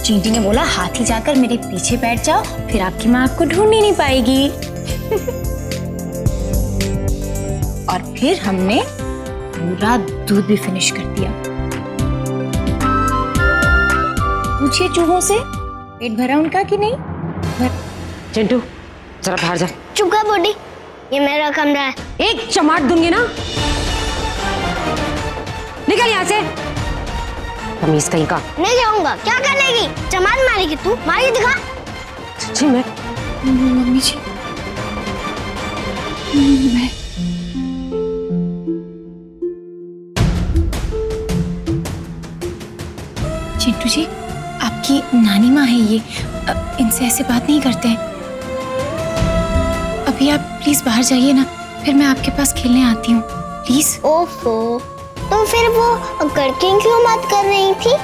चींटी ने बोला हाथी जाकर मेरे पीछे बैठ जाओ, फिर आपकी माँ आपको ढूंढ ही नहीं पाएगी। और फिर हमने पूरा दूध भी फिनिश कर दिया। पूछिए चूहों से पेट भरा उनका कि नहीं। चिंटू जरा बाहर जा। चुप कर बूढ़ी, ये मेरा कमरा है। एक चमाट दूंगी ना, निकल यहाँ से, तमीज कहीं का। नहीं जाऊंगा। क्या कर लेगी? चमाट मारेगी तू? मारी दिखा। सच्ची में? मम्मी जी मैं चिंटू जी आपकी नानी माँ है ये, इनसे ऐसे बात नहीं करते हैं। अभी आप प्लीज बाहर जाइए ना, फिर मैं आपके पास खेलने आती हूँ प्लीज। ओफो, तो फिर वो करके क्यों बात कर रही थी?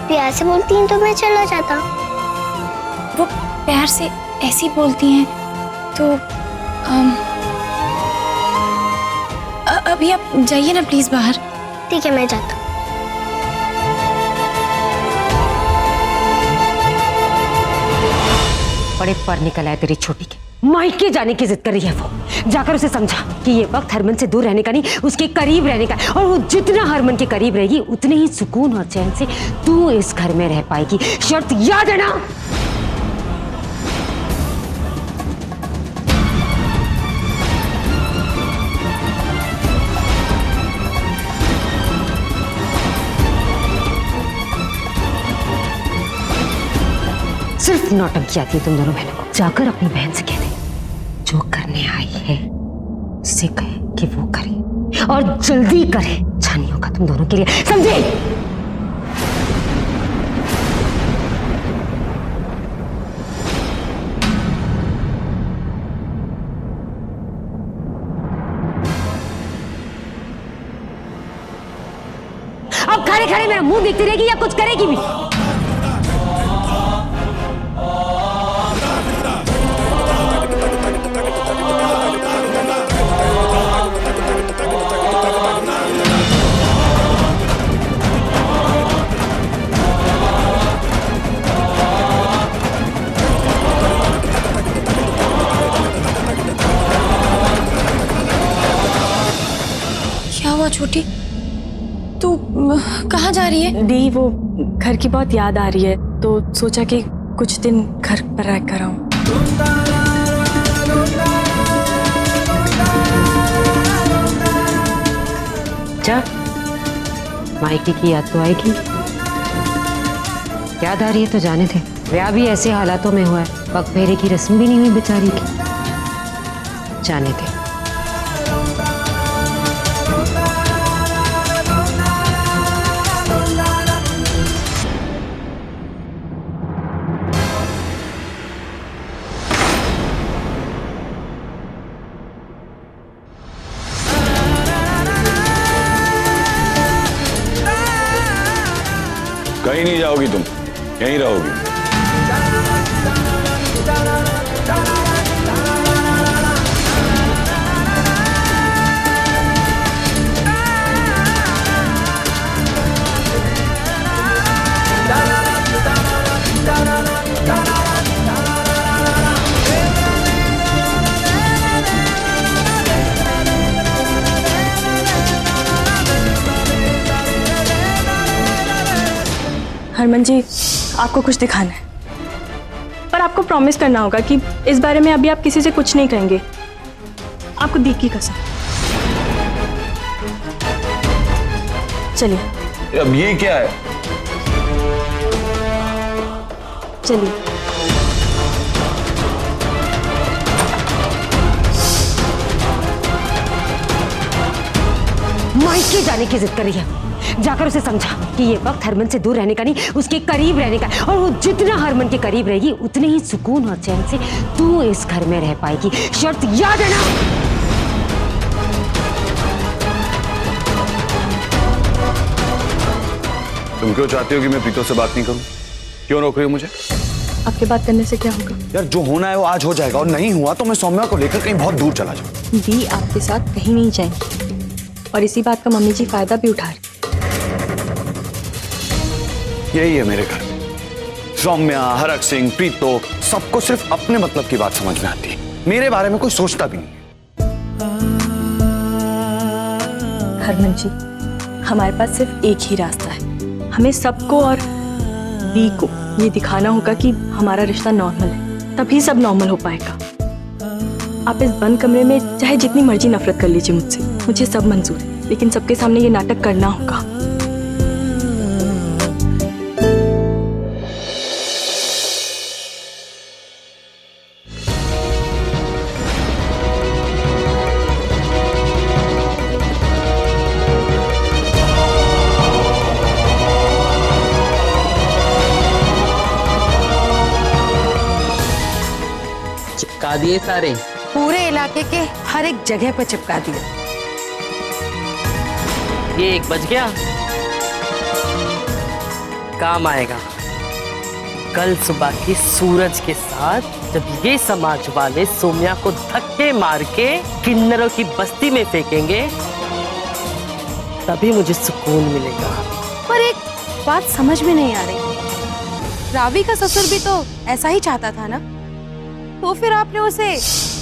प्यार से बोलती हैं तो मैं चला जाता। वो प्यार से ऐसी बोलती हैं तो अभी आप जाइए ना प्लीज बाहर। ठीक है मैं जाता हूँ। बड़े पर निकल आए तेरी छोटी के, मायके जाने की जिद कर रही है वो। जाकर उसे समझा कि ये वक्त हरमन से दूर रहने का नहीं, उसके करीब रहने का, और वो जितना हरमन के करीब रहेगी उतने ही सुकून और चैन से तू इस घर में रह पाएगी। शर्त याद है ना? सिर्फ नौटंकी आती है तुम दोनों बहनों को। जाकर अपनी बहन से कह दे जो करने आई है उससे कहे कि वो करे, और जल्दी करे। छानी होगा तुम दोनों के लिए, समझे? अब खड़े खड़े मेरा मुंह देखती रहेगी या कुछ करेगी भी? क्या हुआ छोटी, तू कहाँ जा रही है? दी वो घर की बहुत याद आ रही है तो सोचा कि कुछ दिन घर पर रह कर आऊं। जा, मायके की याद तो आएगी। याद आ रही है तो जाने थे। ब्याह भी ऐसे हालातों में हुआ है, पग फेरे की रस्म भी नहीं हुई बेचारी की। जाने थे। कहीं नहीं जाओगी तुम, यहीं रहोगी। हरमन जी, आपको कुछ दिखाना है, पर आपको प्रॉमिस करना होगा कि इस बारे में अभी आप किसी से कुछ नहीं कहेंगे। आपको दी की कसम। चलिए। अब ये क्या है? चलिए। मायके जाने की जिद कर रही है। जाकर उसे समझा कि ये वक्त हरमन से दूर रहने का नहीं, उसके करीब रहने का, और वो जितना हरमन के करीब रहेगी उतने ही सुकून और चैन से तू इस घर में रह पाएगी। शर्त याद है ना? तुम क्यों चाहती हो कि मैं प्रीतो से बात नहीं करूं? क्यों रोक रही हो मुझे? आपके बात करने से क्या होगा? यार जो होना है वो आज हो जाएगा, और नहीं हुआ तो मैं सौम्या को लेकर कहीं बहुत दूर चला जाऊं। दी आपके साथ कहीं नहीं जाएगी, और इसी बात का मम्मी जी फायदा भी उठा रही। यही है मेरे घर में। सौम्या, हरक सिंह, प्रीतो, सबको सिर्फ अपने मतलब की बात समझ में आती है, मेरे बारे में कोई सोचता भी नहीं है। हरमन जी, हमारे पास सिर्फ एक ही रास्ता है। हमें सबको और बी को ये दिखाना होगा कि हमारा रिश्ता नॉर्मल है, तभी सब नॉर्मल हो पाएगा। आप इस बंद कमरे में चाहे जितनी मर्जी नफरत कर लीजिए मुझसे, मुझे सब मंजूर है, लेकिन सबके सामने ये नाटक करना होगा। चिपका दिए सारे, पूरे इलाके के हर एक जगह पर चिपका दिया। ये 1 बज गया, काम आएगा कल सुबह की सूरज के साथ, जब ये समाज वाले सोम्या को धक्के मार के किन्नरों की बस्ती में फेंकेंगे, तभी मुझे सुकून मिलेगा। पर एक बात समझ में नहीं आ रही, रावी का ससुर भी तो ऐसा ही चाहता था ना, तो फिर आपने उसे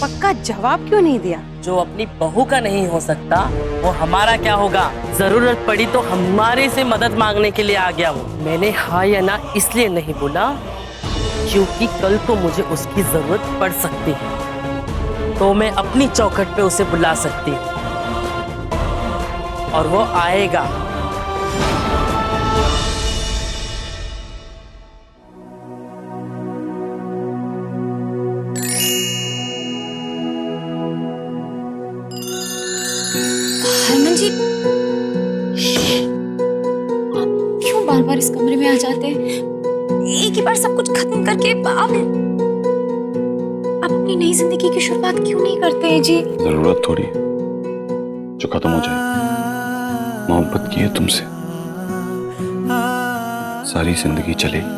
पक्का जवाब क्यों नहीं दिया? जो अपनी बहू का नहीं हो सकता वो हमारा क्या होगा? जरूरत पड़ी तो हमारे से मदद मांगने के लिए आ गया वो। मैंने हाँ या ना इसलिए नहीं बोला क्योंकि कल को मुझे उसकी जरूरत पड़ सकती है, तो मैं अपनी चौखट पे उसे बुला सकती हूँ और वो आएगा। हरमन जी, आप क्यों बार बार इस कमरे में आ जाते हैं? एक ही बार सब कुछ खत्म करके आप अपनी नई जिंदगी की शुरुआत क्यों नहीं करते हैं जी? जरूरत थोड़ी है जो खत्म हो जाए। मोहब्बत की है तुमसे, सारी जिंदगी चलेगी।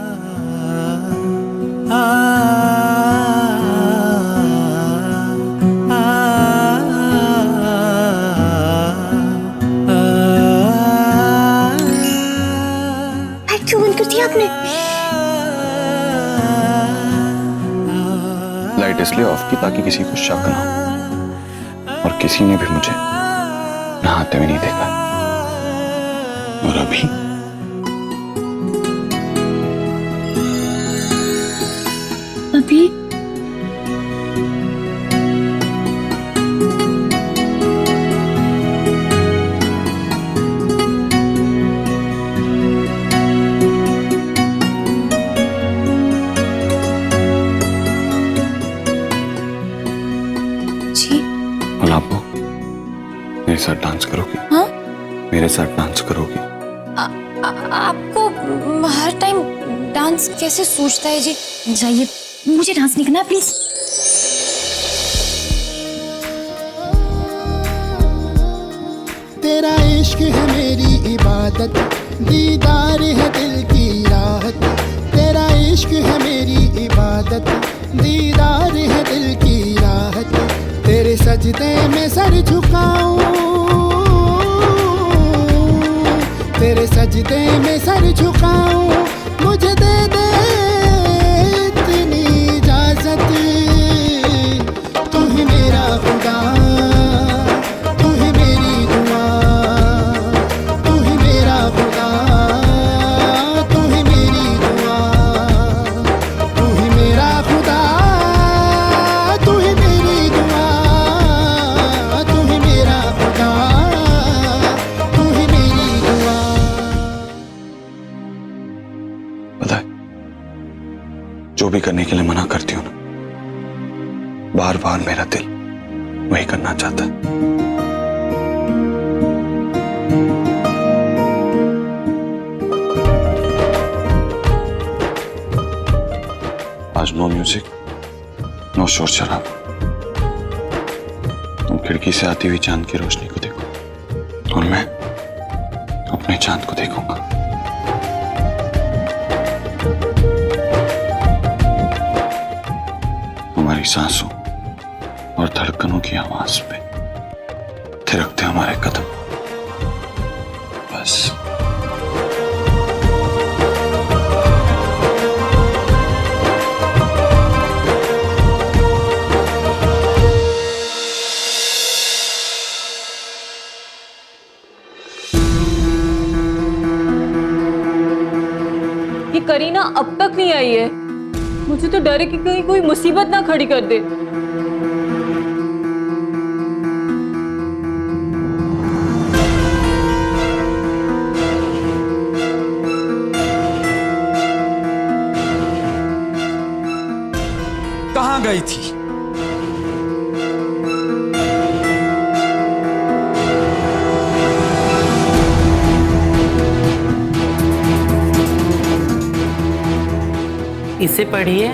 क्यों बंद कर दिया आपने? लाइट इसलिए ऑफ की ताकि किसी को शक ना हो, और किसी ने भी मुझे नहाते हुए नहीं देखा। और अभी जी गुलाबो, मेरे साथ डांस करोगी? हाँ? मेरे साथ डांस करोगी? आपको हर टाइम डांस कैसे सूझता है जी? जाइए, मुझे डांस नहीं करना प्लीज। तेरा इश्क है मेरी इबादत, दीदार है दिल की राहत। तेरा इश्क है मेरी इबादत, दीदार है दिल की राहत। तेरे सजदे में सर झुकाऊं, तेरे सजदे में सर झुकाऊं, मुझे दे दे इतनी इजाजत। तू ही मेरा खुदा, तू ही मेरी दुआ, तू ही मेरा खुदा, तू ही मेरी दुआ, तू ही मेरा खुदा, तू ही मेरी दुआ, तू ही मेरा खुदा, तू ही मेरी दुआ। पता है, जो भी करने के लिए मना करती हूँ ना, बार बार मेरा दिल वही करना चाहता है। आज नो म्यूजिक, नो शोर शराब। तुम खिड़की से आती हुई चांद की रोशनी को देखो और मैं अपने चांद को देखूंगा। हमारी सांसों और धड़कनों की आवाज पे थिरकते हमारे कदम, बस। अब तक नहीं आई है। मुझे तो डर है कि कहीं कोई मुसीबत ना खड़ी कर दे। कहाँ गई थी? इसे पढ़िए।